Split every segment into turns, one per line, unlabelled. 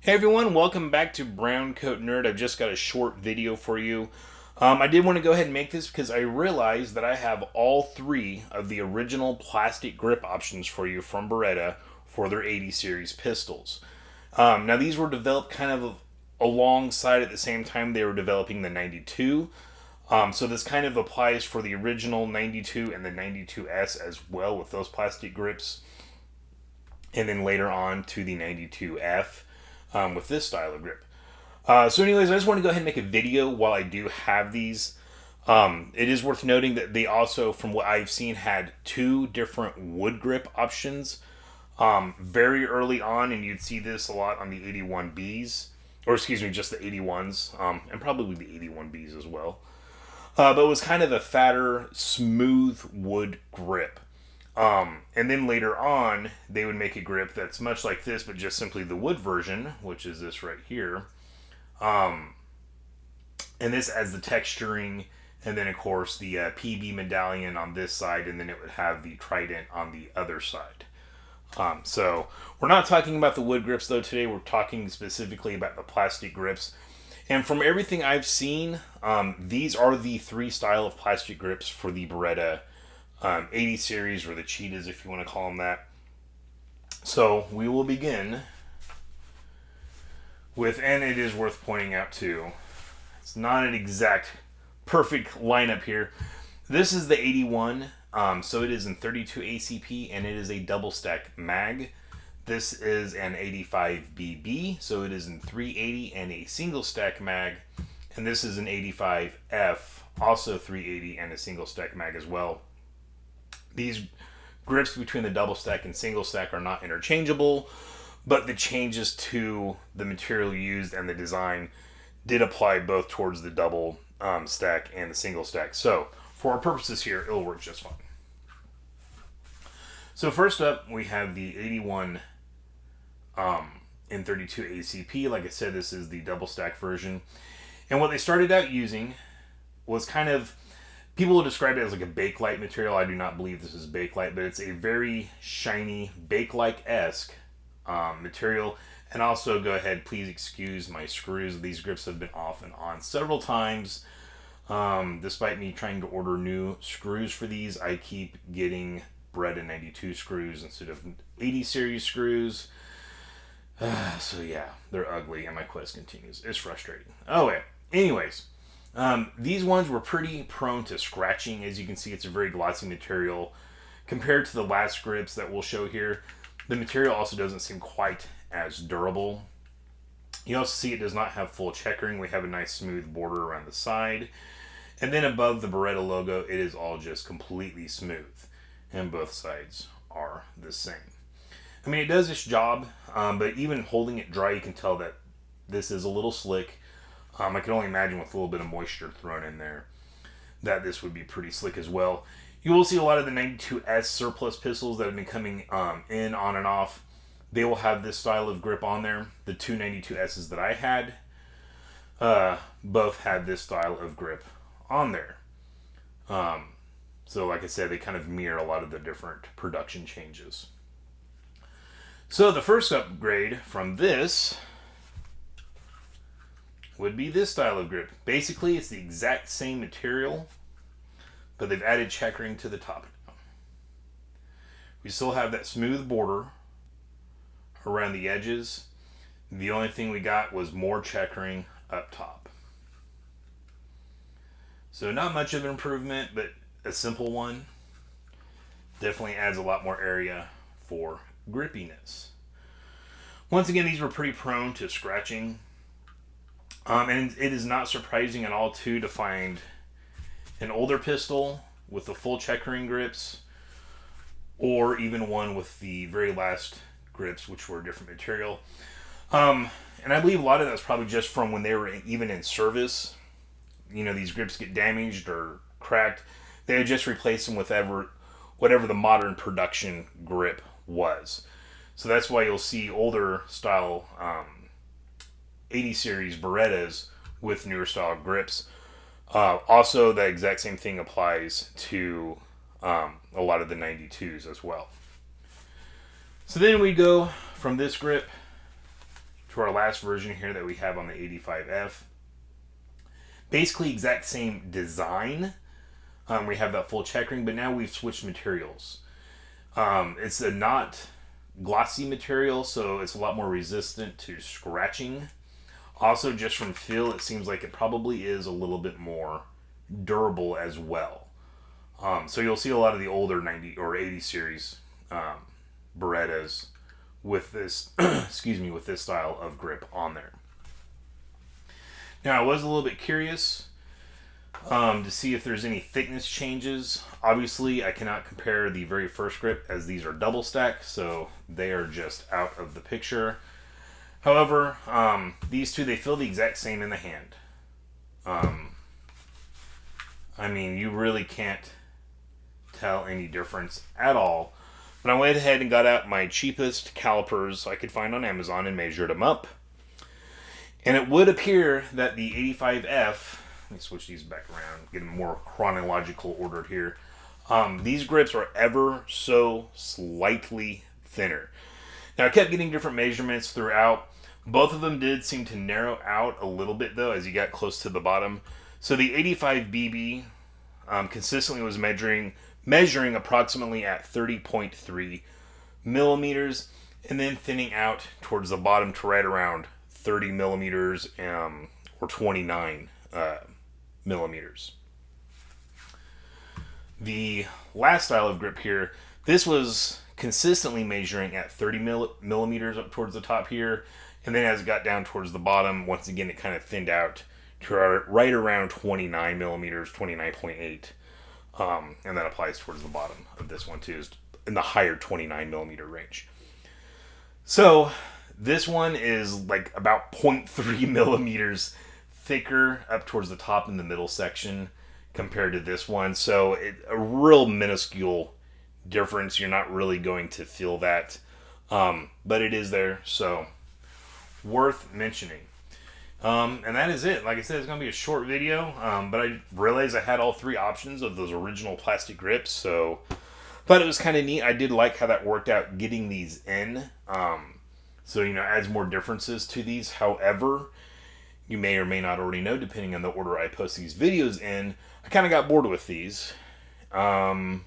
Hey everyone, welcome back to BrowncoatNerd. I've just got a short video for you. I did want to go ahead and make this because I realized that I have all three of the original plastic grip options for you from Beretta for their 80 series pistols. Now these were developed kind of alongside at the same time they were developing the 92. So this kind of applies for the original 92 and the 92S as well with those plastic grips. And then later on to the 92F with this style of grip. So, anyways, I just want to go ahead and make a video while I do have these. It is worth noting that they also, from what I've seen, had two different wood grip options very early on, and you'd see this a lot on the 81Bs, or excuse me, just the 81s, and probably the 81Bs as well. But it was kind of a fatter, smooth wood grip. And then later on, they would make a grip that's much like this, but just simply the wood version, which is this right here. Um, and this as the texturing, and then of course the PB medallion on this side, and then it would have the trident on the other side. So we're not talking about the wood grips though today. We're talking specifically about the plastic grips. And from everything I've seen, these are the three style of plastic grips for the Beretta 80 series, or the Cheetahs if you want to call them that. So we will begin with, and it is worth pointing out too, it's not an exact perfect lineup here. This is the 81, so it is in 32 ACP and it is a double stack mag. This is an 85BB, so it is in 380 and a single stack mag. And this is an 85F, also 380 and a single stack mag as well. These grips between the double stack and single stack are not interchangeable, but the changes to the material used and the design did apply both towards the double stack and the single stack. So for our purposes here, it'll work just fine. So first up, we have the 81 in 32 ACP. Like I said, this is the double stack version. And what they started out using was kind of, people will describe it as like a Bakelite material. I do not believe this is Bakelite, but it's a very shiny, Bakelite-esque material. And also, go ahead, please excuse my screws. These grips have been off and on several times. Despite me trying to order new screws for these, I keep getting Beretta 92 screws instead of 80 series screws. So yeah, they're ugly, and my quest continues. It's frustrating. Oh yeah. Anyways, these ones were pretty prone to scratching. As you can see, it's a very glossy material. Compared to the last grips that we'll show here, the material also doesn't seem quite as durable. You also see it does not have full checkering. We have a nice smooth border around the side. And then above the Beretta logo, it is all just completely smooth. And both sides are the same. I mean, it does its job, but even holding it dry, you can tell that this is a little slick. I can only imagine with a little bit of moisture thrown in there that this would be pretty slick as well. You will see a lot of the 92S surplus pistols that have been coming in on and off. They will have this style of grip on there. The two 92Ss that I had both had this style of grip on there. So like I said, they kind of mirror a lot of the different production changes. So the first upgrade from this would be this style of grip. Basically, it's the exact same material, but they've added checkering to the top. We still have that smooth border around the edges. The only thing we got was more checkering up top. So not much of an improvement, but a simple one. Definitely adds a lot more area for grippiness. Once again, these were pretty prone to scratching. And it is not surprising at all, too, to find an older pistol with the full checkering grips, or even one with the very last grips, which were a different material. And I believe a lot of that's probably just from when they were even in service. You know, these grips get damaged or cracked. They would just replace them with whatever the modern production grip was. So that's why you'll see older style 80 series Berettas with newer style grips. Also, the exact same thing applies to a lot of the 92s as well. So then we go from this grip to our last version here that we have on the 85F. Basically exact same design. We have that full checkering, but now we've switched materials. It's a not glossy material, so it's a lot more resistant to scratching. Also, just from feel, it seems like it probably is a little bit more durable as well. So you'll see a lot of the older 90 or 80 series Berettas with this, excuse me, with this style of grip on there. Now, I was a little bit curious to see if there's any thickness changes. Obviously, I cannot compare the very first grip as these are double stack, so they are just out of the picture. However, these two, they feel the exact same in the hand. I mean, you really can't tell any difference at all. But I went ahead and got out my cheapest calipers I could find on Amazon and measured them up. And it would appear that the 85F, let me switch these back around, get them more chronological ordered here. These grips are ever so slightly thinner. Now, I kept getting different measurements throughout. Both of them did seem to narrow out a little bit, though, as you got close to the bottom. So the 85BB consistently was measuring approximately at 30.3 millimeters, and then thinning out towards the bottom to right around 30 millimeters or 29 millimeters. The last style of grip here, this was consistently measuring at 30 millimeters up towards the top here, and then as it got down towards the bottom, once again it kind of thinned out to right around 29 millimeters, 29.8. And that applies towards the bottom of this one too, is in the higher 29 millimeter range. So this one is like about 0.3 millimeters thicker up towards the top in the middle section compared to this one. So a real minuscule difference. You're not really going to feel that, but it is there, so worth mentioning. And that is it. Like I said, it's going to be a short video, but I realized I had all three options of those original plastic grips, so thought it was kind of neat. I did like how that worked out getting these in. So, you know, adds more differences to these. However, you may or may not already know, depending on the order I post these videos in, I kind of got bored with these. I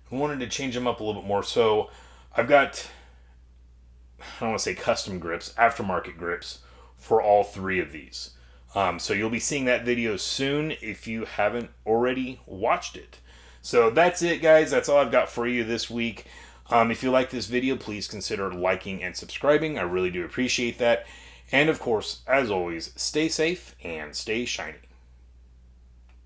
wanted to change them up a little bit more. So I've got, I don't want to say custom grips, aftermarket grips for all three of these. So you'll be seeing that video soon if you haven't already watched it. So that's it, guys. That's all I've got for you this week. If you like this video, please consider liking and subscribing. I really do appreciate that. And of course, as always, stay safe and stay shiny.